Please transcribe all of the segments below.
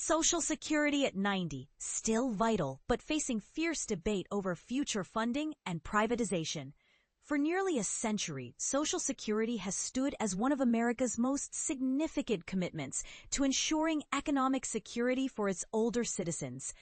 Social Security at 90, still vital, but facing fierce debate over future funding and privatization. For nearly a century, Social Security has stood as one of America's most significant commitments to ensuring economic security for its older citizens.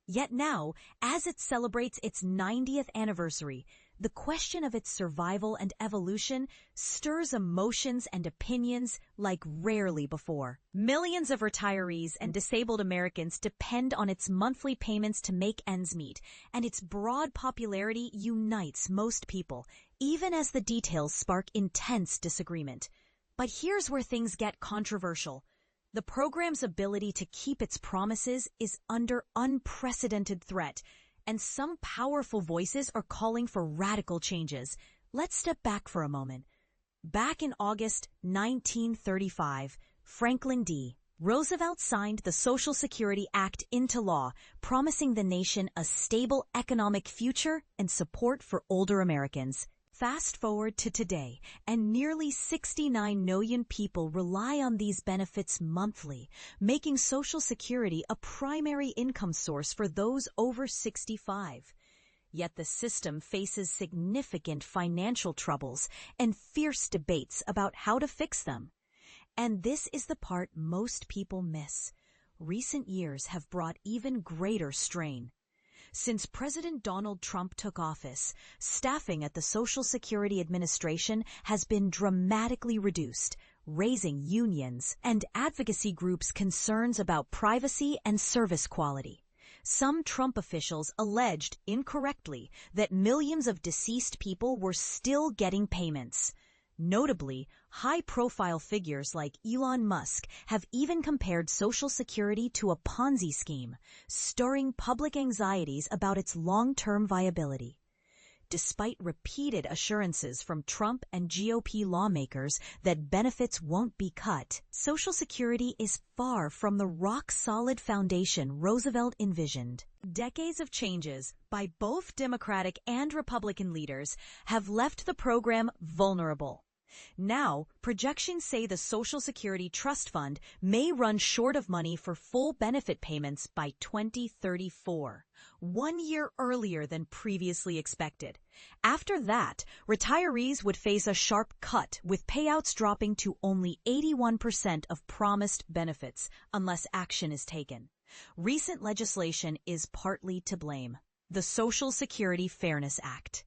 Yet now, as it celebrates its 90th anniversary, the question of its survival and evolution stirs emotions and opinions like rarely before. Millions of retirees and disabled Americans depend on its monthly payments to make ends meet, and its broad popularity unites most people, even as the details spark intense disagreement. But here's where things get controversial. The program's ability to keep its promises is under unprecedented threat, and some powerful voices are calling for radical changes. Let's step back for a moment. Back in August 1935, Franklin D. Roosevelt signed the Social Security Act into law, promising the nation a stable economic future and support for older Americans. Fast forward to today, and nearly 69 million people rely on these benefits monthly, making Social Security a primary income source for those over 65. Yet the system faces significant financial troubles and fierce debates about how to fix them. And this is the part most people miss. Recent years have brought even greater strain. Since President Donald Trump took office, staffing at the Social Security Administration has been dramatically reduced, raising unions and advocacy groups' concerns about privacy and service quality. Some Trump officials alleged incorrectly that millions of deceased people were still getting payments. Notably, high-profile figures like Elon Musk have even compared Social Security to a Ponzi scheme, stirring public anxieties about its long-term viability. Despite repeated assurances from Trump and GOP lawmakers that benefits won't be cut, Social Security is far from the rock-solid foundation Roosevelt envisioned. Decades of changes by both Democratic and Republican leaders have left the program vulnerable. Now, projections say the Social Security Trust Fund may run short of money for full benefit payments by 2034, 1 year earlier than previously expected. After that, retirees would face a sharp cut, with payouts dropping to only 81% of promised benefits unless action is taken. Recent legislation is partly to blame. The Social Security Fairness Act,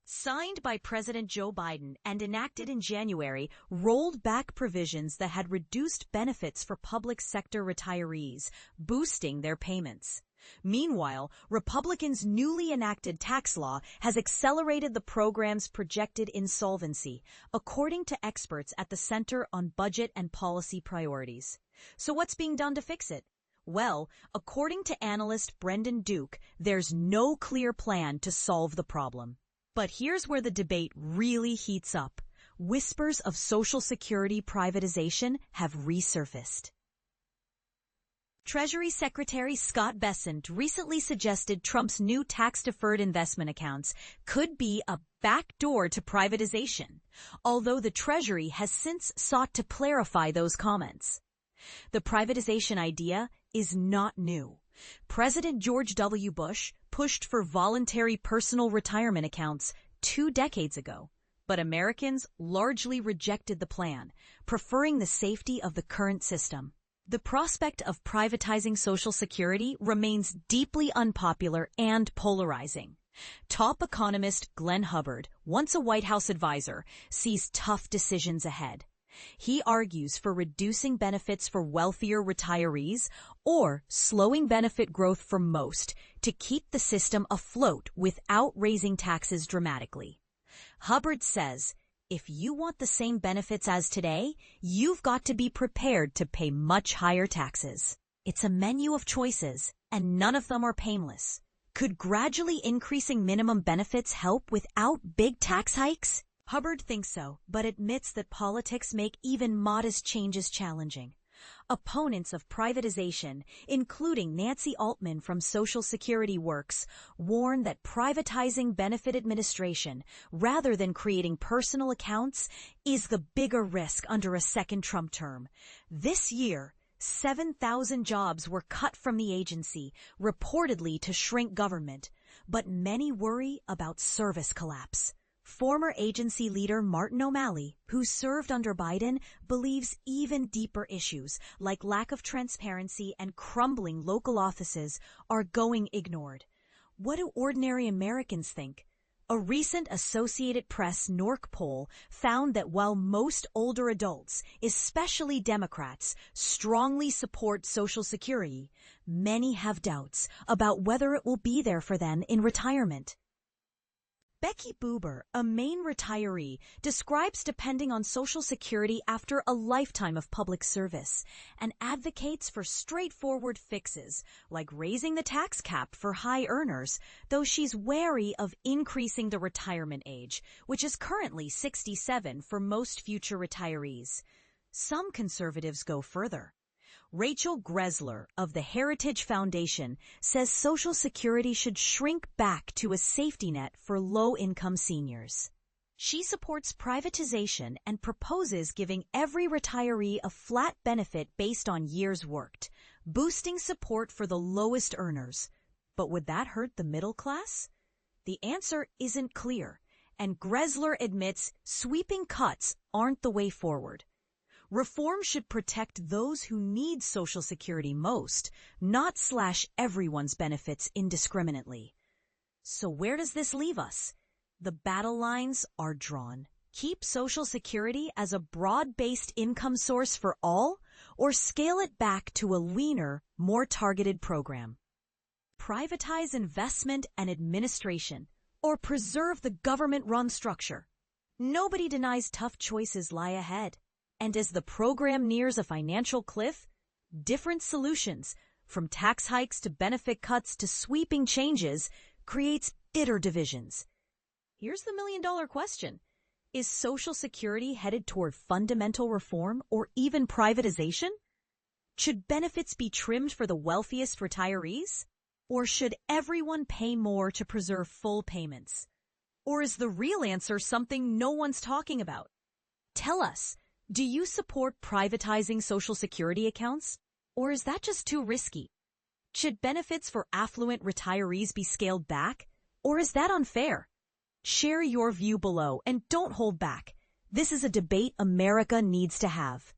signed by President Joe Biden and enacted in January, rolled back provisions that had reduced benefits for public sector retirees, boosting their payments. Meanwhile, Republicans' newly enacted tax law has accelerated the program's projected insolvency, according to experts at the Center on Budget and Policy Priorities. So what's being done to fix it? Well, according to analyst Brendan Duke, there's no clear plan to solve the problem. But here's where the debate really heats up. Whispers of Social Security privatization have resurfaced. Treasury Secretary Scott Bessent recently suggested Trump's new tax-deferred investment accounts could be a backdoor to privatization, although the Treasury has since sought to clarify those comments. The privatization idea is not new. President George W. Bush pushed for voluntary personal retirement accounts 2 decades ago, but Americans largely rejected the plan, preferring the safety of the current system. The prospect of privatizing Social Security remains deeply unpopular and polarizing. Top economist Glenn Hubbard, once a White House advisor, sees tough decisions ahead. He argues for reducing benefits for wealthier retirees or slowing benefit growth for most to keep the system afloat without raising taxes dramatically. Hubbard says, if you want the same benefits as today, you've got to be prepared to pay much higher taxes. It's a menu of choices, and none of them are painless. Could gradually increasing minimum benefits help without big tax hikes? Hubbard thinks so, but admits that politics make even modest changes challenging. Opponents of privatization, including Nancy Altman from Social Security Works, warn that privatizing benefit administration, rather than creating personal accounts, is the bigger risk under a second Trump term. This year, 7,000 jobs were cut from the agency, reportedly to shrink government, but many worry about service collapse. Former agency leader Martin O'Malley, who served under Biden, believes even deeper issues like lack of transparency and crumbling local offices are going ignored. What do ordinary Americans think? A recent Associated Press NORC poll found that while most older adults, especially Democrats, strongly support Social Security, many have doubts about whether it will be there for them in retirement. Becky Buber, a Maine retiree, describes depending on Social Security after a lifetime of public service and advocates for straightforward fixes, like raising the tax cap for high earners, though she's wary of increasing the retirement age, which is currently 67 for most future retirees. Some conservatives go further. Rachel Gressler of the Heritage Foundation says Social Security should shrink back to a safety net for low-income seniors. She supports privatization and proposes giving every retiree a flat benefit based on years worked, boosting support for the lowest earners. But would that hurt the middle class? The answer isn't clear, and Gressler admits sweeping cuts aren't the way forward. Reform should protect those who need Social Security most, not slash everyone's benefits indiscriminately. So where does this leave us? The battle lines are drawn. Keep Social Security as a broad-based income source for all, or scale it back to a leaner, more targeted program. Privatize investment and administration, or preserve the government-run structure. Nobody denies tough choices lie ahead. And as the program nears a financial cliff, different solutions, from tax hikes to benefit cuts to sweeping changes, creates bitter divisions. Here's the million-dollar question. Is Social Security headed toward fundamental reform or even privatization? Should benefits be trimmed for the wealthiest retirees? Or should everyone pay more to preserve full payments? Or is the real answer something no one's talking about? Tell us. Do you support privatizing Social Security accounts? Or is that just too risky? Should benefits for affluent retirees be scaled back? Or is that unfair? Share your view below and don't hold back. This is a debate America needs to have.